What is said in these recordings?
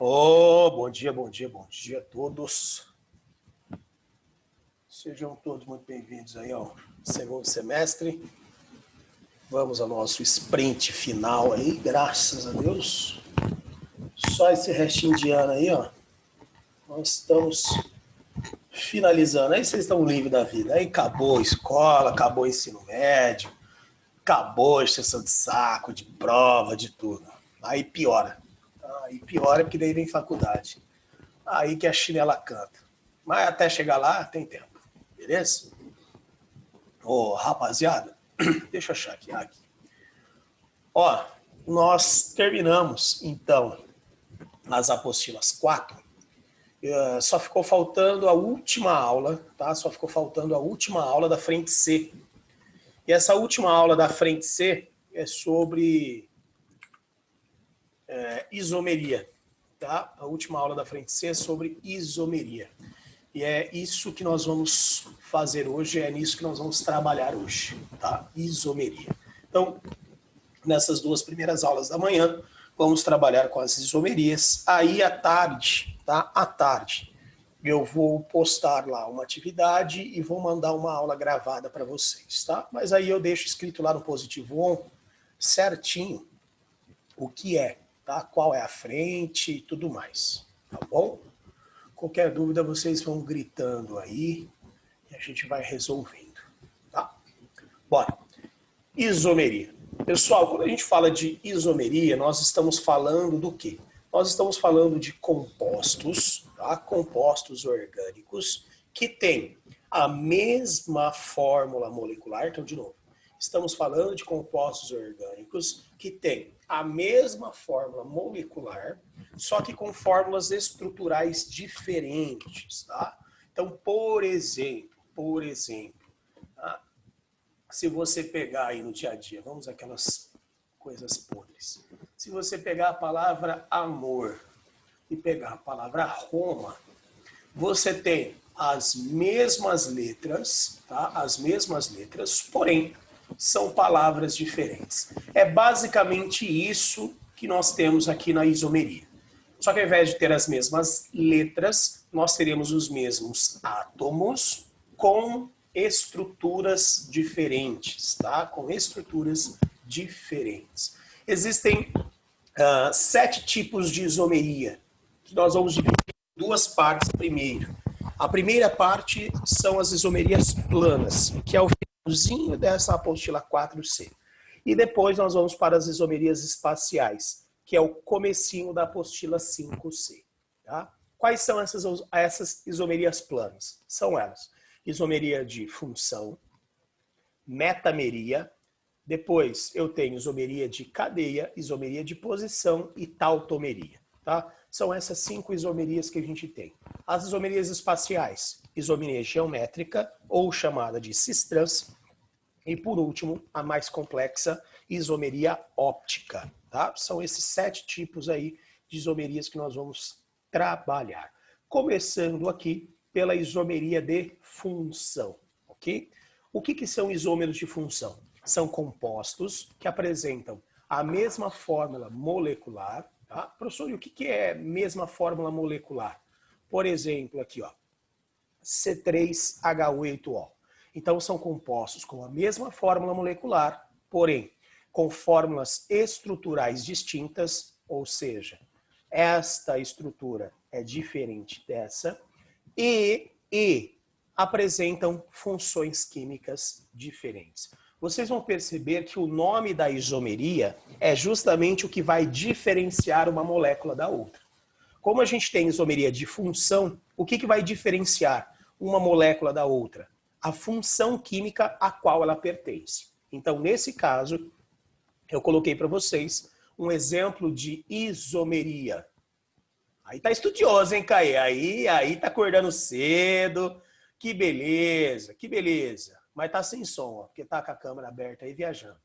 Oh, bom dia, bom dia, bom dia a todos. Sejam todos muito bem-vindos aí ao segundo semestre. Vamos ao nosso sprint final aí, graças a Deus. Só esse restinho de ano aí, ó. Nós estamos finalizando. Aí vocês estão livres da vida. Aí acabou a escola, acabou o ensino médio, acabou a extensão de saco, de prova, de tudo. Aí piora. Aí piora porque daí vem faculdade. Aí que a chinela canta. Mas até chegar lá tem tempo. Beleza? Ô, rapaziada, deixa eu achar aqui. Ó, nós terminamos, então, as apostilas 4. Só ficou faltando a última aula, tá? Só ficou faltando a última aula da frente C. E essa última aula da frente C é sobre isomeria, tá? A última aula da frente C é sobre isomeria. E é isso que nós vamos fazer hoje, é nisso que nós vamos trabalhar hoje, tá? Isomeria. Então, nessas duas primeiras aulas da manhã, vamos trabalhar com as isomerias. Aí, à tarde, tá? À tarde, eu vou postar lá uma atividade e vou mandar uma aula gravada para vocês, tá? Mas aí eu deixo escrito lá no Positivo On, certinho, o que é, tá? Qual é a frente e tudo mais, tá bom? Qualquer dúvida, vocês vão gritando aí e a gente vai resolvendo, tá? Bora. Isomeria. Pessoal, quando a gente fala de isomeria, nós estamos falando do quê? Nós estamos falando de compostos, tá? Compostos orgânicos que têm a mesma fórmula molecular. Então, de novo, estamos falando de compostos orgânicos que têm a mesma fórmula molecular, só que com fórmulas estruturais diferentes, tá? Então, por exemplo, tá? Se você pegar aí no dia a dia, vamos aquelas coisas podres. Se você pegar a palavra amor e pegar a palavra Roma, você tem as mesmas letras, tá? As mesmas letras, porém são palavras diferentes. É basicamente isso que nós temos aqui na isomeria. Só que ao invés de ter as mesmas letras, nós teremos os mesmos átomos com estruturas diferentes, tá? Com estruturas diferentes. Existem 7 tipos de isomeria, que nós vamos dividir em duas partes primeiro. A primeira parte são as isomerias planas, que é o finalzinho dessa apostila 4C. E depois nós vamos para as isomerias espaciais, que é o comecinho da apostila 5C. Tá? Quais são essas isomerias planas? São elas: isomeria de função, metameria, depois eu tenho isomeria de cadeia, isomeria de posição e tautomeria. Tá? São essas 5 isomerias que a gente tem. As isomerias espaciais, isomeria geométrica, ou chamada de cis-trans, e por último, a mais complexa, isomeria óptica. Tá? São esses 7 tipos aí de isomerias que nós vamos trabalhar. Começando aqui pela isomeria de função, ok? O que são isômeros de função? São compostos que apresentam a mesma fórmula molecular, tá? Professor, e o que é mesma fórmula molecular? Por exemplo, aqui, ó, C3H8O. Então, são compostos com a mesma fórmula molecular, porém, com fórmulas estruturais distintas, ou seja, esta estrutura é diferente dessa, e apresentam funções químicas diferentes. Vocês vão perceber que o nome da isomeria é justamente o que vai diferenciar uma molécula da outra. Como a gente tem isomeria de função, o que vai diferenciar uma molécula da outra? A função química a qual ela pertence. Então, nesse caso, eu coloquei para vocês um exemplo de isomeria. Aí tá estudioso, hein, Caê? Aí tá acordando cedo. Que beleza, que beleza. Mas tá sem som, ó, porque tá com a câmera aberta aí viajando.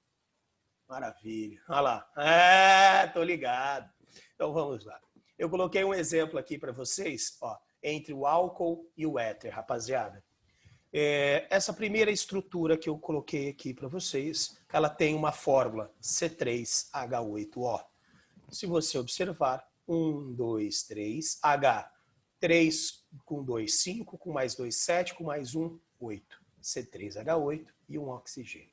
Maravilha. Olha lá. Tô ligado. Então vamos lá. Eu coloquei um exemplo aqui para vocês, ó, entre o álcool e o éter, rapaziada. Essa primeira estrutura que eu coloquei aqui para vocês, ela tem uma fórmula C3H8O. Se você observar, 1, 2, 3, H, 3 com 2, 5, com mais 2, 7, com mais 1, 8. C3H8 e um oxigênio.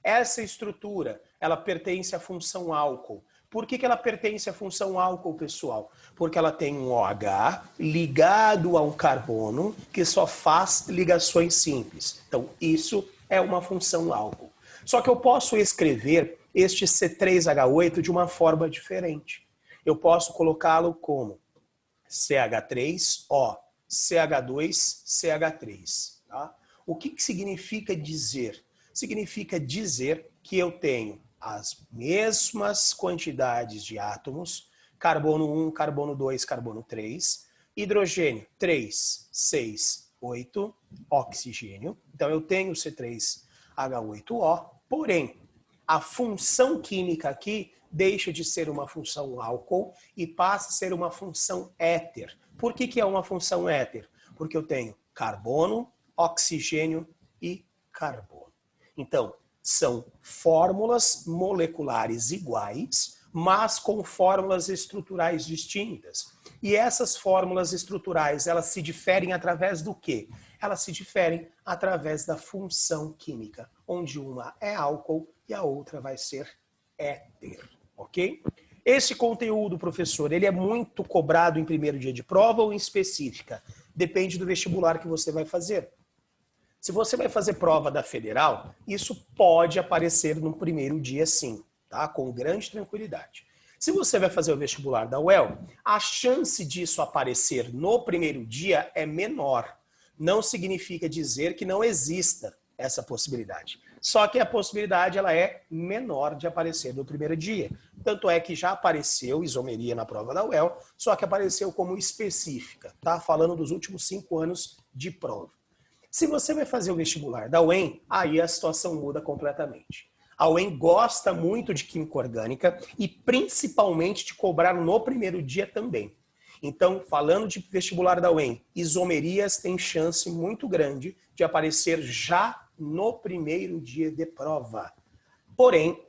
Essa estrutura, ela pertence à função álcool. Por que ela pertence à função álcool, pessoal? Porque ela tem um OH ligado a um carbono que só faz ligações simples. Então, isso é uma função álcool. Só que eu posso escrever este C3H8 de uma forma diferente. Eu posso colocá-lo como CH3O, CH2, CH3. Tá? O que significa dizer? Significa dizer que eu tenho as mesmas quantidades de átomos, carbono 1, carbono 2, carbono 3, hidrogênio 3, 6, 8, oxigênio. Então eu tenho C3H8O, porém, a função química aqui deixa de ser uma função álcool e passa a ser uma função éter. Por que é uma função éter? Porque eu tenho carbono, oxigênio e carbono. Então, são fórmulas moleculares iguais, mas com fórmulas estruturais distintas. E essas fórmulas estruturais, elas se diferem através do quê? Elas se diferem através da função química, onde uma é álcool e a outra vai ser éter, ok? Esse conteúdo, professor, ele é muito cobrado em primeiro dia de prova ou em específica? Depende do vestibular que você vai fazer. Se você vai fazer prova da federal, isso pode aparecer no primeiro dia sim, tá? Com grande tranquilidade. Se você vai fazer o vestibular da UEL, a chance disso aparecer no primeiro dia é menor. Não significa dizer que não exista essa possibilidade. Só que a possibilidade ela é menor de aparecer no primeiro dia. Tanto é que já apareceu isomeria na prova da UEL, só que apareceu como específica, tá? Falando dos últimos 5 anos de prova. Se você vai fazer o vestibular da UEM, aí a situação muda completamente. A UEM gosta muito de química orgânica e principalmente de cobrar no primeiro dia também. Então, falando de vestibular da UEM, isomerias têm chance muito grande de aparecer já no primeiro dia de prova. Porém,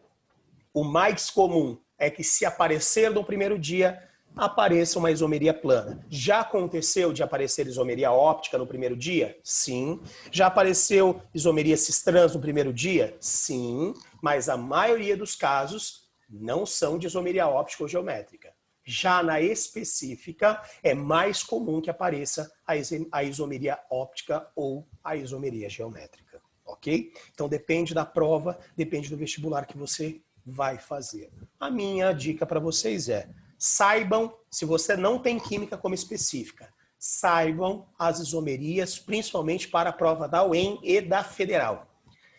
o mais comum é que se aparecer no primeiro dia, apareça uma isomeria plana. Já aconteceu de aparecer isomeria óptica no primeiro dia? Sim. Já apareceu isomeria cis-trans no primeiro dia? Sim. Mas a maioria dos casos não são de isomeria óptica ou geométrica. Já na específica, é mais comum que apareça a isomeria óptica ou a isomeria geométrica. Ok? Então depende da prova, depende do vestibular que você vai fazer. A minha dica para vocês é: saibam, se você não tem química como específica, saibam as isomerias, principalmente para a prova da UEM e da Federal.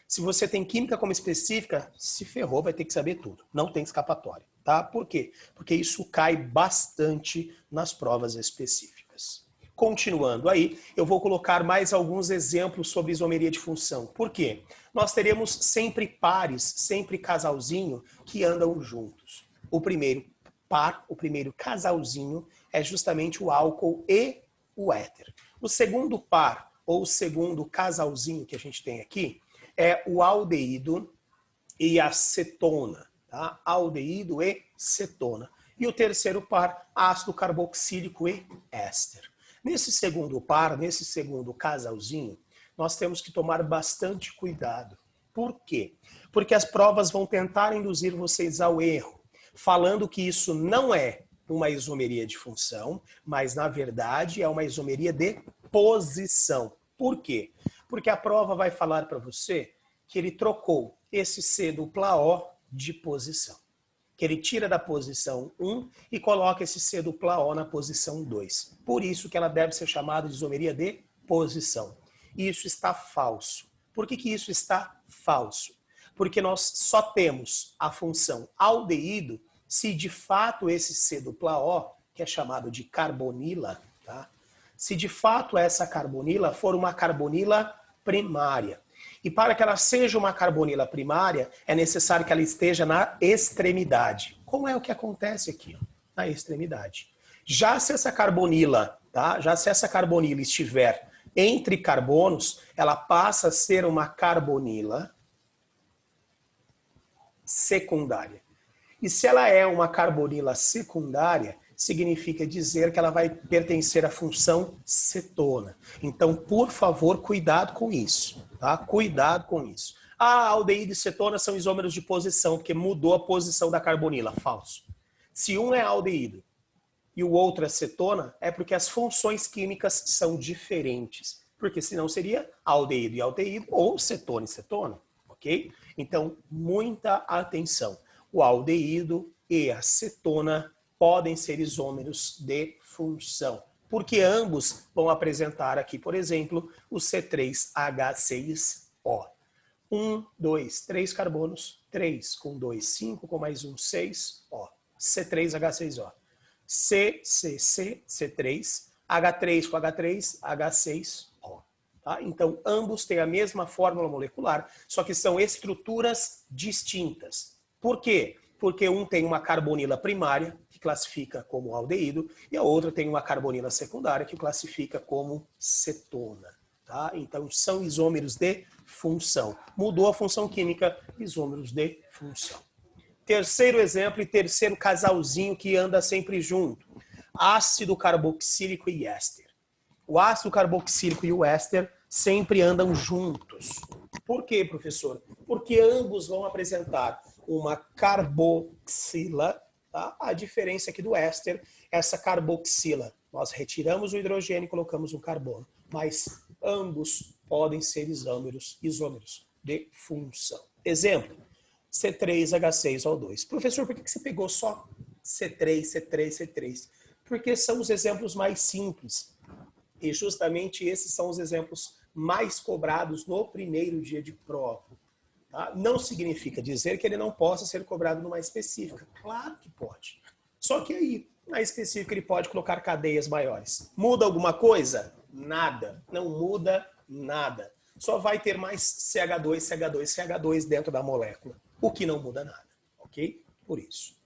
Se você tem química como específica, se ferrou, vai ter que saber tudo. Não tem escapatória, tá? Por quê? Porque isso cai bastante nas provas específicas. Continuando aí, eu vou colocar mais alguns exemplos sobre isomeria de função. Por quê? Nós teremos sempre pares, sempre casalzinho que andam juntos. O primeiro par, o primeiro casalzinho é justamente o álcool e o éter. O segundo par, ou o segundo casalzinho que a gente tem aqui, é o aldeído e a cetona. Tá? Aldeído e cetona. E o terceiro par, ácido carboxílico e éster. Nesse segundo par, nesse segundo casalzinho, nós temos que tomar bastante cuidado. Por quê? Porque as provas vão tentar induzir vocês ao erro, falando que isso não é uma isomeria de função, mas na verdade é uma isomeria de posição. Por quê? Porque a prova vai falar para você que ele trocou esse C dupla O de posição. Que ele tira da posição 1 e coloca esse C dupla O na posição 2. Por isso que ela deve ser chamada de isomeria de posição. Isso está falso. Por que isso está falso? Porque nós só temos a função aldeído se de fato esse C dupla O, que é chamado de carbonila, tá? Se de fato essa carbonila for uma carbonila primária. E para que ela seja uma carbonila primária, é necessário que ela esteja na extremidade. Como é o que acontece aqui? Na extremidade. Já se essa carbonila, tá? Já se essa carbonila estiver entre carbonos, ela passa a ser uma carbonila secundária. E se ela é uma carbonila secundária, significa dizer que ela vai pertencer à função cetona. Então, por favor, cuidado com isso, tá? Cuidado com isso. Ah, aldeído e cetona são isômeros de posição, porque mudou a posição da carbonila. Falso. Se um é aldeído e o outro é cetona, é porque as funções químicas são diferentes. Porque senão seria aldeído e aldeído ou cetona e cetona, ok? Então, muita atenção. O aldeído e a cetona podem ser isômeros de função, porque ambos vão apresentar aqui, por exemplo, o C3H6O. 1, 2, 3 carbonos, 3 com 2, 5 com mais 1, 6, O. C3H6O. C, C, C, C3, H3 com H3, H6O. Tá? Então, ambos têm a mesma fórmula molecular, só que são estruturas distintas. Por quê? Porque um tem uma carbonila primária, que classifica como aldeído, e a outra tem uma carbonila secundária, que classifica como cetona. Tá? Então, são isômeros de função. Mudou a função química, isômeros de função. Terceiro exemplo e terceiro casalzinho que anda sempre junto. Ácido carboxílico e éster. O ácido carboxílico e o éster sempre andam juntos. Por quê, professor? Porque ambos vão apresentar uma carboxila, tá? A diferença aqui do éster, essa carboxila, nós retiramos o hidrogênio e colocamos um carbono, mas ambos podem ser isômeros de função. Exemplo, C3H6O2. Professor, por que você pegou só C3, C3, C3? Porque são os exemplos mais simples. E justamente esses são os exemplos mais cobrados no primeiro dia de prova. Tá? Não significa dizer que ele não possa ser cobrado numa específica. Claro que pode. Só que aí, na específica, ele pode colocar cadeias maiores. Muda alguma coisa? Nada. Não muda nada. Só vai ter mais CH2, CH2, CH2 dentro da molécula. O que não muda nada. Ok? Por isso.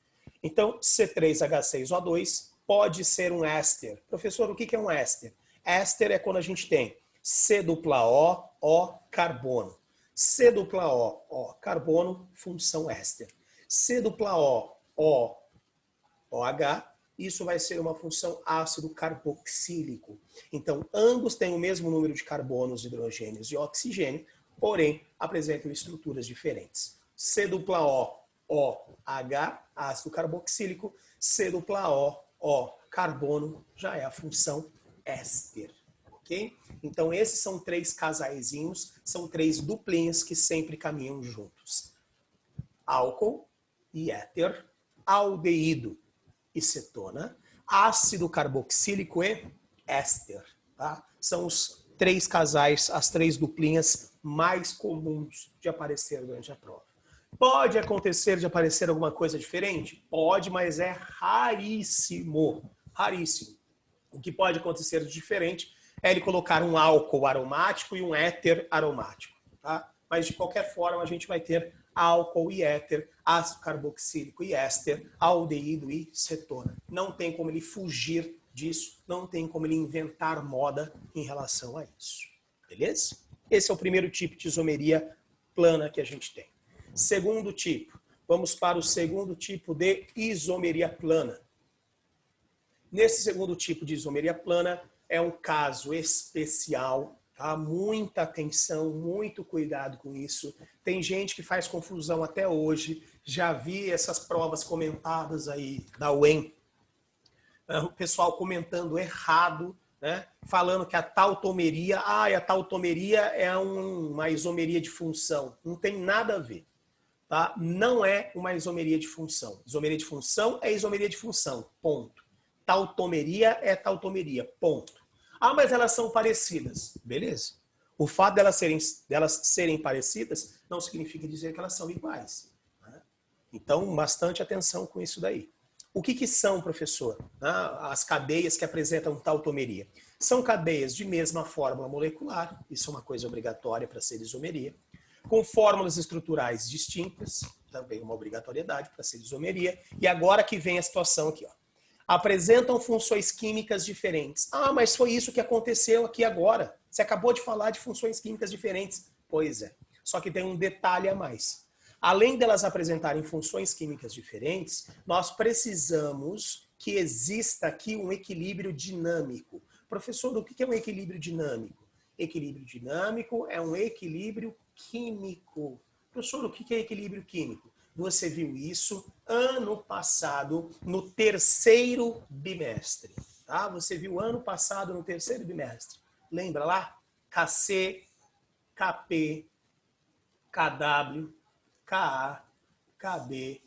Então, C3H6O2 pode ser um éster. Professor, o que é um éster? Éster é quando a gente tem C dupla O, carbono. C dupla O, carbono, função éster. C dupla O, OH, isso vai ser uma função ácido carboxílico. Então, ambos têm o mesmo número de carbonos, hidrogênios e oxigênio, porém, apresentam estruturas diferentes. C dupla OH, ácido carboxílico, C dupla O, carbono, já é a função éster. Okay? Então, esses são três casaizinhos, são três duplinhas que sempre caminham juntos. Álcool e éter, aldeído e cetona, ácido carboxílico e éster. Tá? São os três casais, as três duplinhas mais comuns de aparecer durante a prova. Pode acontecer de aparecer alguma coisa diferente? Pode, mas é raríssimo. Raríssimo. O que pode acontecer de diferente é ele colocar um álcool aromático e um éter aromático. Tá? Mas, de qualquer forma, a gente vai ter álcool e éter, ácido carboxílico e éster, aldeído e cetona. Não tem como ele fugir disso, não tem como ele inventar moda em relação a isso. Beleza? Esse é o primeiro tipo de isomeria plana que a gente tem. Segundo tipo, vamos para o segundo tipo de isomeria plana. Nesse segundo tipo de isomeria plana, é um caso especial, tá? Muita atenção, muito cuidado com isso. Tem gente que faz confusão até hoje. Já vi essas provas comentadas aí da UEM. O pessoal comentando errado, né? Falando que a tautomeria, a tautomeria é uma isomeria de função. Não tem nada a ver. Tá? Não é uma isomeria de função. Isomeria de função é isomeria de função, ponto. Tautomeria é tautomeria, ponto. Ah, mas elas são parecidas. Beleza. O fato delas serem parecidas não significa dizer que elas são iguais. Né? Então, bastante atenção com isso daí. O que são, professor? As cadeias que apresentam tautomeria. São cadeias de mesma fórmula molecular, isso é uma coisa obrigatória para ser isomeria, com fórmulas estruturais distintas, também uma obrigatoriedade para ser isomeria. E agora que vem a situação aqui, ó. Apresentam funções químicas diferentes. Ah, mas foi isso que aconteceu aqui agora. Você acabou de falar de funções químicas diferentes. Pois é. Só que tem um detalhe a mais. Além delas apresentarem funções químicas diferentes, nós precisamos que exista aqui um equilíbrio dinâmico. Professor, o que é um equilíbrio dinâmico? Equilíbrio dinâmico é um equilíbrio químico. Professor, o que é equilíbrio químico? Você viu isso ano passado, no terceiro bimestre. Tá? Você viu ano passado no terceiro bimestre. Lembra lá? Kc, Kp, Kw, Ka, Kb,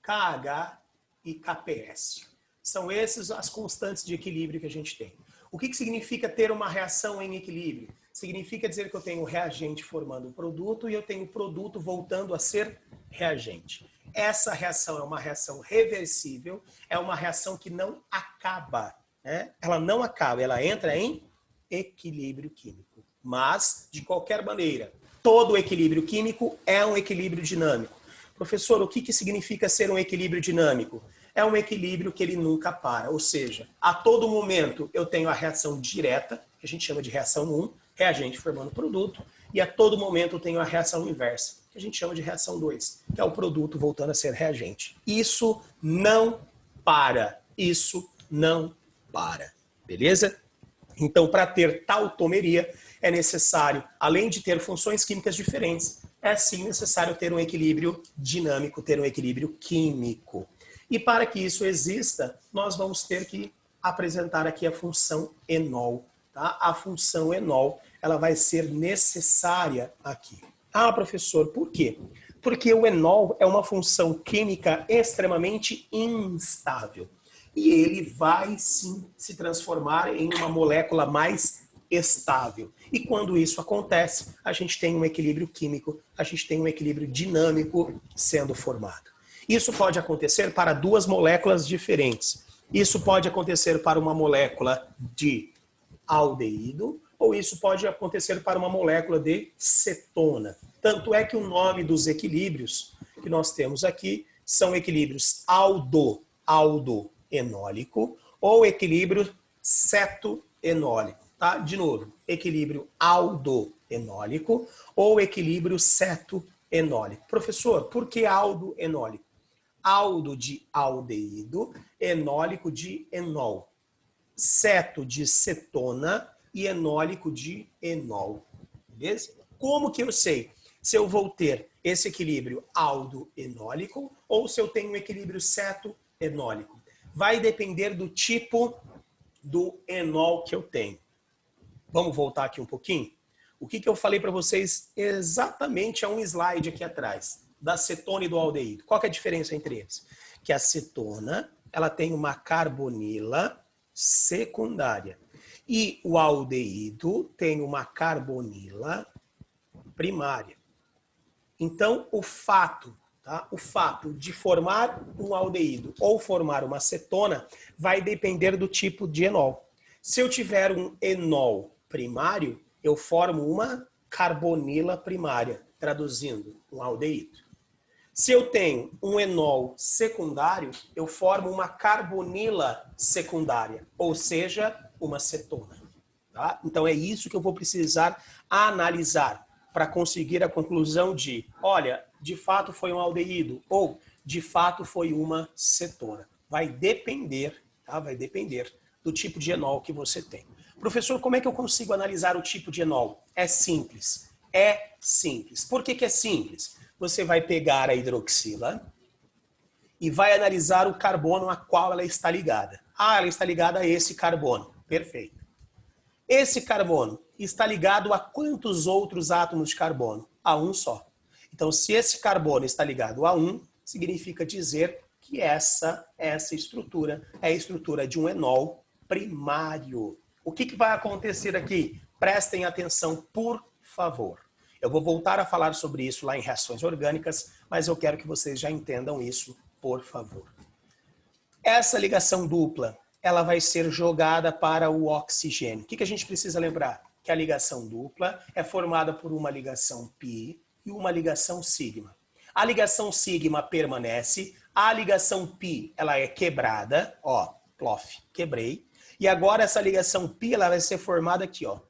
KH e KPS. São essas as constantes de equilíbrio que a gente tem. O que significa ter uma reação em equilíbrio? Significa dizer que eu tenho reagente formando um produto e eu tenho produto voltando a ser reagente. Essa reação é uma reação reversível, é uma reação que não acaba. Né? Ela não acaba, ela entra em equilíbrio químico. Mas, de qualquer maneira, todo equilíbrio químico é um equilíbrio dinâmico. Professor, o que significa ser um equilíbrio dinâmico? É um equilíbrio que ele nunca para, ou seja, a todo momento eu tenho a reação direta, que a gente chama de reação 1, reagente formando produto, e a todo momento eu tenho a reação inversa, que a gente chama de reação 2, que é o produto voltando a ser reagente. Isso não para, beleza? Então, para ter tautomeria, é necessário, além de ter funções químicas diferentes, é sim necessário ter um equilíbrio dinâmico, ter um equilíbrio químico. E para que isso exista, nós vamos ter que apresentar aqui a função enol. Tá? A função enol, ela vai ser necessária aqui. Ah, professor, por quê? Porque o enol é uma função química extremamente instável. E ele vai sim se transformar em uma molécula mais estável. E quando isso acontece, a gente tem um equilíbrio químico, a gente tem um equilíbrio dinâmico sendo formado. Isso pode acontecer para duas moléculas diferentes. Isso pode acontecer para uma molécula de aldeído, ou isso pode acontecer para uma molécula de cetona. Tanto é que o nome dos equilíbrios que nós temos aqui são equilíbrios aldo-enólico ou equilíbrio ceto-enólico. Tá? De novo, equilíbrio aldo-enólico ou equilíbrio ceto-enólico. Professor, por que aldo-enólico? Aldo de aldeído, enólico de enol. Ceto de cetona e enólico de enol. Beleza? Como que eu sei se eu vou ter esse equilíbrio aldo-enólico ou se eu tenho um equilíbrio ceto-enólico? Vai depender do tipo do enol que eu tenho. Vamos voltar aqui um pouquinho? O que eu falei para vocês exatamente a um slide aqui atrás, da cetona e do aldeído. Qual que é a diferença entre eles? Que a cetona, ela tem uma carbonila secundária. E o aldeído tem uma carbonila primária. Então, o fato de formar um aldeído ou formar uma cetona vai depender do tipo de enol. Se eu tiver um enol primário, eu formo uma carbonila primária, traduzindo, um aldeído. Se eu tenho um enol secundário, eu formo uma carbonila secundária, ou seja, uma cetona. Tá? Então é isso que eu vou precisar analisar para conseguir a conclusão de, olha, de fato foi um aldeído ou de fato foi uma cetona. Vai depender, tá? Vai depender do tipo de enol que você tem. Professor, como é que eu consigo analisar o tipo de enol? É simples. É simples. Por que é simples? Você vai pegar a hidroxila e vai analisar o carbono a qual ela está ligada. Ah, ela está ligada a esse carbono. Perfeito. Esse carbono está ligado a quantos outros átomos de carbono? A um só. Então, se esse carbono está ligado a um, significa dizer que essa estrutura é a estrutura de um enol primário. O que vai acontecer aqui? Prestem atenção, por favor. Eu vou voltar a falar sobre isso lá em reações orgânicas, mas eu quero que vocês já entendam isso, por favor. Essa ligação dupla, ela vai ser jogada para o oxigênio. O que a gente precisa lembrar? Que a ligação dupla é formada por uma ligação π e uma ligação sigma. A ligação sigma permanece, a ligação π, ela é quebrada, ó, plof, quebrei. E agora essa ligação π, ela vai ser formada aqui, ó,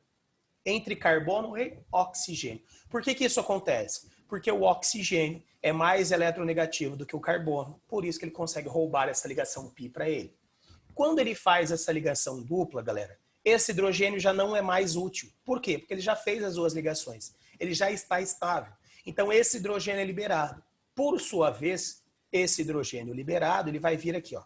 entre carbono e oxigênio. Por que isso acontece? Porque o oxigênio é mais eletronegativo do que o carbono, por isso que ele consegue roubar essa ligação π para ele. Quando ele faz essa ligação dupla, galera, esse hidrogênio já não é mais útil. Por quê? Porque ele já fez as duas ligações. Ele já está estável. Então, esse hidrogênio é liberado. Por sua vez, esse hidrogênio liberado, ele vai vir aqui, ó.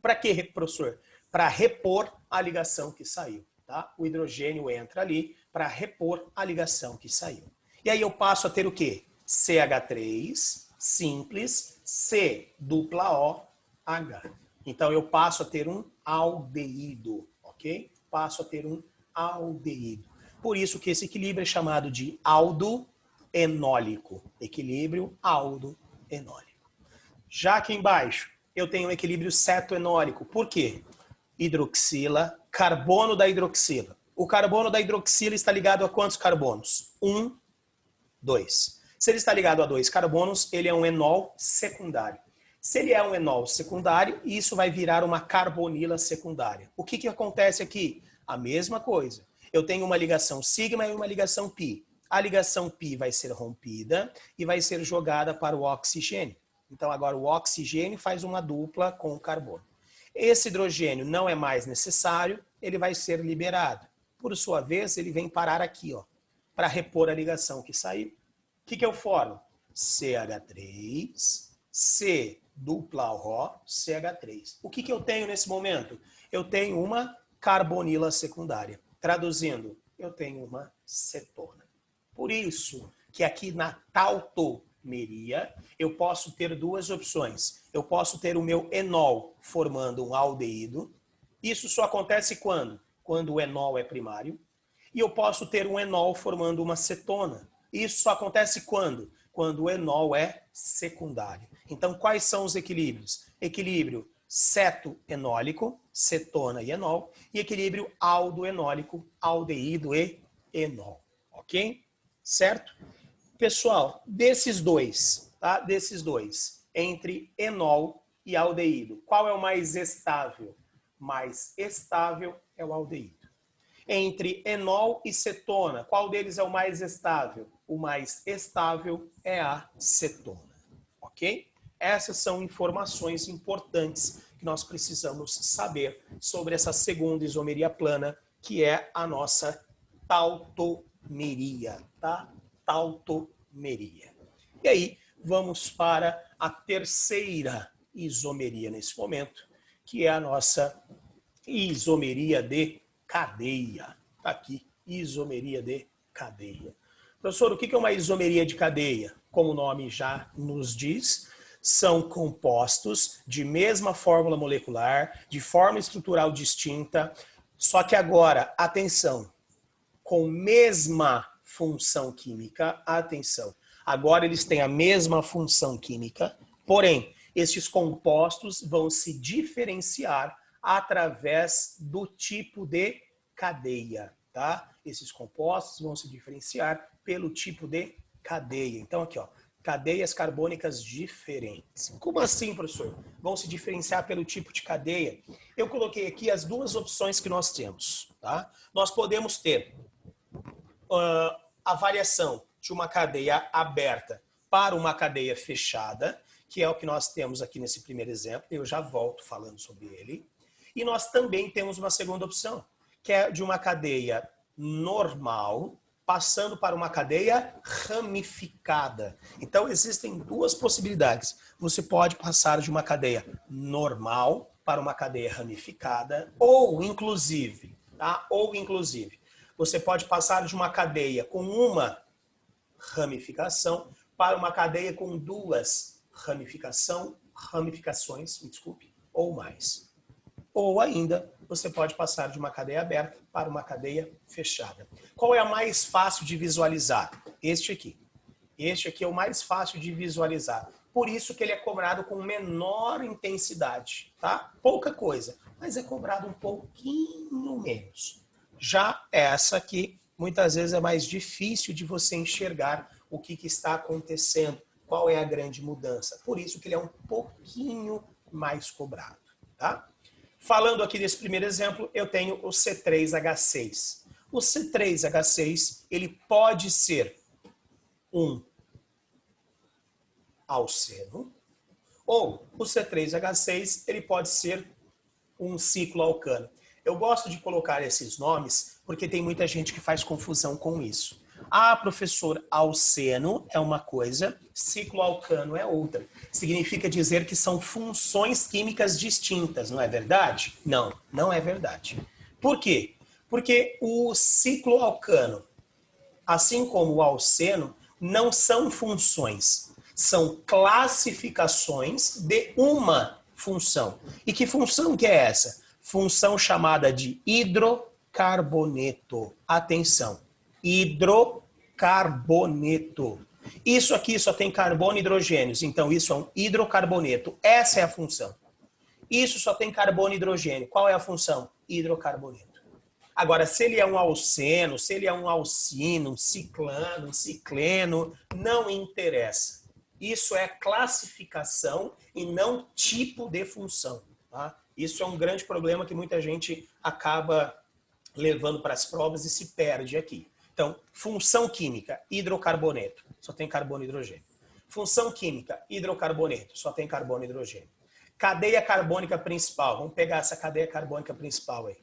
Para quê, professor? Para repor a ligação que saiu. Tá? O hidrogênio entra ali para repor a ligação que saiu. E aí eu passo a ter o quê? CH3, simples, C, dupla O, H. Então eu passo a ter um aldeído, ok? Passo a ter um aldeído. Por isso que esse equilíbrio é chamado de aldoenólico. Equilíbrio aldoenólico. Já aqui embaixo, eu tenho um equilíbrio cetoenólico. Por quê? Hidroxila, carbono da hidroxila. O carbono da hidroxila está ligado a quantos carbonos? 1, 2. Se ele está ligado a 2 carbonos, ele é um enol secundário. Se ele é um enol secundário, isso vai virar uma carbonila secundária. O que acontece aqui? A mesma coisa. Eu tenho uma ligação sigma e uma ligação pi. A ligação pi vai ser rompida e vai ser jogada para o oxigênio. Então agora o oxigênio faz uma dupla com o carbono. Esse hidrogênio não é mais necessário, ele vai ser liberado. Por sua vez, ele vem parar aqui, ó, para repor a ligação que saiu. O que eu formo? CH3, C dupla O, CH3. O que eu tenho nesse momento? Eu tenho uma carbonila secundária. Traduzindo, eu tenho uma cetona. Por isso que aqui na tautomeria, eu posso ter duas opções. Eu posso ter o meu enol formando um aldeído. Isso só acontece quando? Quando o enol é primário. E eu posso ter um enol formando uma cetona. Isso só acontece quando? Quando o enol é secundário. Então, quais são os equilíbrios? Equilíbrio cetoenólico, cetona e enol, e equilíbrio aldoenólico, aldeído e enol. Ok? Certo? Pessoal, desses dois, tá? Desses dois, entre enol e aldeído, qual é o mais estável? Mais estável é o aldeído. Entre enol e cetona, qual deles é o mais estável? O mais estável é a cetona, ok? Essas são informações importantes que nós precisamos saber sobre essa segunda isomeria plana, que é a nossa tautomeria, tá? Tautomeria. E aí, vamos para a terceira isomeria nesse momento, que é a nossa isomeria de cadeia. Está aqui, isomeria de cadeia. Professor, o que é uma isomeria de cadeia? Como o nome já nos diz, são compostos de mesma fórmula molecular, de forma estrutural distinta, só que agora, atenção, com mesma função química, atenção, agora eles têm a mesma função química, porém, estes compostos vão se diferenciar através do tipo de cadeia, tá? Esses compostos vão se diferenciar pelo tipo de cadeia. Então, aqui, ó, cadeias carbônicas diferentes. Como assim, professor? Vão se diferenciar pelo tipo de cadeia? Eu coloquei aqui as duas opções que nós temos, tá? Nós podemos ter a variação de uma cadeia aberta para uma cadeia fechada, que é o que nós temos aqui nesse primeiro exemplo, eu já volto falando sobre ele. E nós também temos uma segunda opção, que é de uma cadeia normal, passando para uma cadeia ramificada. Então, existem duas possibilidades. Você pode passar de uma cadeia normal para uma cadeia ramificada, ou inclusive, tá? Ou inclusive, você pode passar de uma cadeia com uma ramificação para uma cadeia com duas ramificações, me desculpe, ou mais. Ou ainda, você pode passar de uma cadeia aberta para uma cadeia fechada. Qual é a mais fácil de visualizar? Este aqui. Este aqui é o mais fácil de visualizar. Por isso que ele é cobrado com menor intensidade, tá? Pouca coisa, mas é cobrado um pouquinho menos. Já essa aqui, muitas vezes é mais difícil de você enxergar o que está acontecendo, qual é a grande mudança. Por isso que ele é um pouquinho mais cobrado, tá? Falando aqui desse primeiro exemplo, eu tenho o C3H6. O C3H6, ele pode ser um alceno, ou o C3H6, ele pode ser um cicloalcano? Eu gosto de colocar esses nomes porque tem muita gente que faz confusão com isso. Ah, professor, alceno é uma coisa, cicloalcano é outra. Significa dizer que são funções químicas distintas, não é verdade? Não, não é verdade. Por quê? Porque o cicloalcano, assim como o alceno, não são funções, são classificações de uma função. E que função que é essa? Função chamada de hidrocarboneto. Atenção, hidrocarboneto. Isso aqui só tem carbono e hidrogênios, então isso é um hidrocarboneto. Essa é a função. Isso só tem carbono e hidrogênio. Qual é a função? Hidrocarboneto. Agora, se ele é um alceno, se ele é um alcino, um ciclano, um cicleno, não interessa. Isso é classificação e não tipo de função. Tá? Isso é um grande problema que muita gente acaba levando para as provas e se perde aqui. Então, função química, hidrocarboneto, só tem carbono e hidrogênio. Função química, hidrocarboneto, só tem carbono e hidrogênio. Cadeia carbônica principal, vamos pegar essa cadeia carbônica principal aí.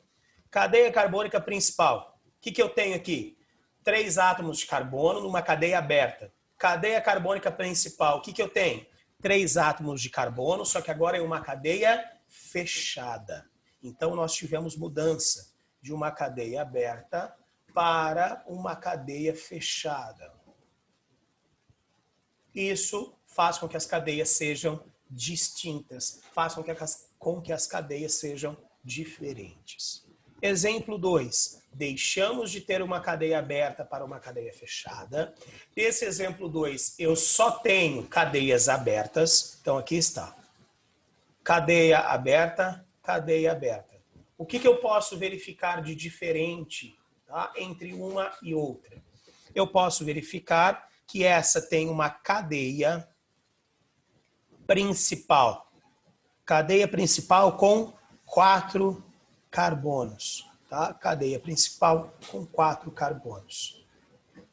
Cadeia carbônica principal, o que eu tenho aqui? 3 átomos de carbono numa cadeia aberta. Cadeia carbônica principal, o que eu tenho? 3 átomos de carbono, só que agora é uma cadeia fechada. Então, nós tivemos mudança de uma cadeia aberta para uma cadeia fechada. Isso faz com que as cadeias sejam distintas, faz com que as cadeias sejam diferentes. Exemplo 2. Deixamos de ter uma cadeia aberta para uma cadeia fechada. Esse exemplo 2, eu só tenho cadeias abertas. Então, aqui está. Cadeia aberta, cadeia aberta. O que eu posso verificar de diferente, tá, entre uma e outra? Eu posso verificar que essa tem uma cadeia principal. Cadeia principal com 4 carbonos. Tá? Cadeia principal com 4 carbonos.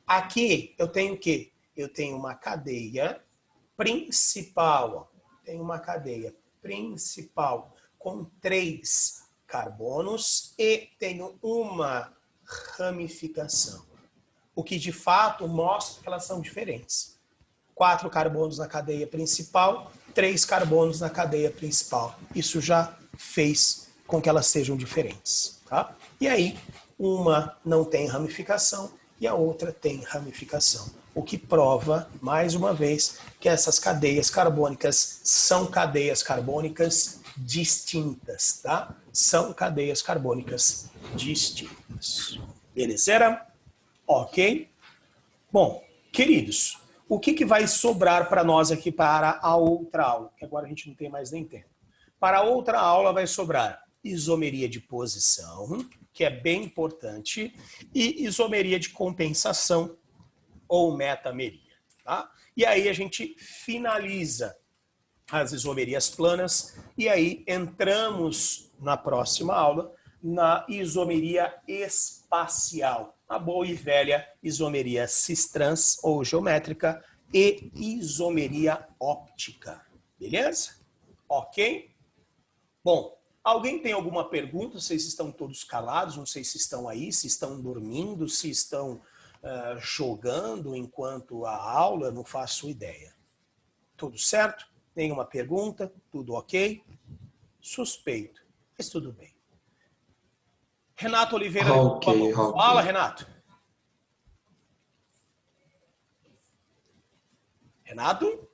Aqui eu tenho o quê? Eu tenho uma cadeia principal. Ó. Tenho uma cadeia principal com 3 carbonos e tenho uma ramificação. O que de fato mostra que elas são diferentes. 4 carbonos na cadeia principal, 3 carbonos na cadeia principal. Isso já fez com que elas sejam diferentes. Tá? E aí, uma não tem ramificação e a outra tem ramificação. O que prova, mais uma vez, que essas cadeias carbônicas são cadeias carbônicas distintas. Tá? São cadeias carbônicas distintas. Beleza? Ok? Bom, queridos, o que vai sobrar para nós aqui para a outra aula? Que agora a gente não tem mais nem tempo. Para a outra aula vai sobrar isomeria de posição, que é bem importante, e isomeria de compensação ou metameria. Tá? E aí a gente finaliza as isomerias planas e aí entramos na próxima aula na isomeria espacial. A boa e velha isomeria cis-trans ou geométrica e isomeria óptica. Beleza? Ok? Bom, alguém tem alguma pergunta? Vocês estão todos calados? Não sei se estão aí, se estão dormindo, se estão jogando enquanto a aula, não faço ideia. Tudo certo? Nenhuma pergunta? Tudo ok? Suspeito, mas tudo bem. Renato Oliveira. Ok. Fala, Renato. Renato?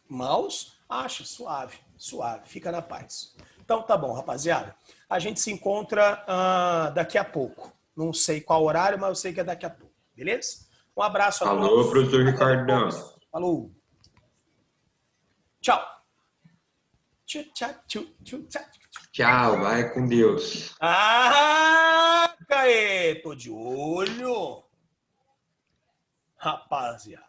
Mouse? Acha, suave, suave, fica na paz. Então tá bom, rapaziada. A gente se encontra daqui a pouco. Não sei qual horário, mas eu sei que é daqui a pouco. Beleza? Um abraço a todos. Alô, professor Ricardão. Falou. Tchau. Tchau, vai com Deus. Ah, Caê, tô de olho. Rapaziada.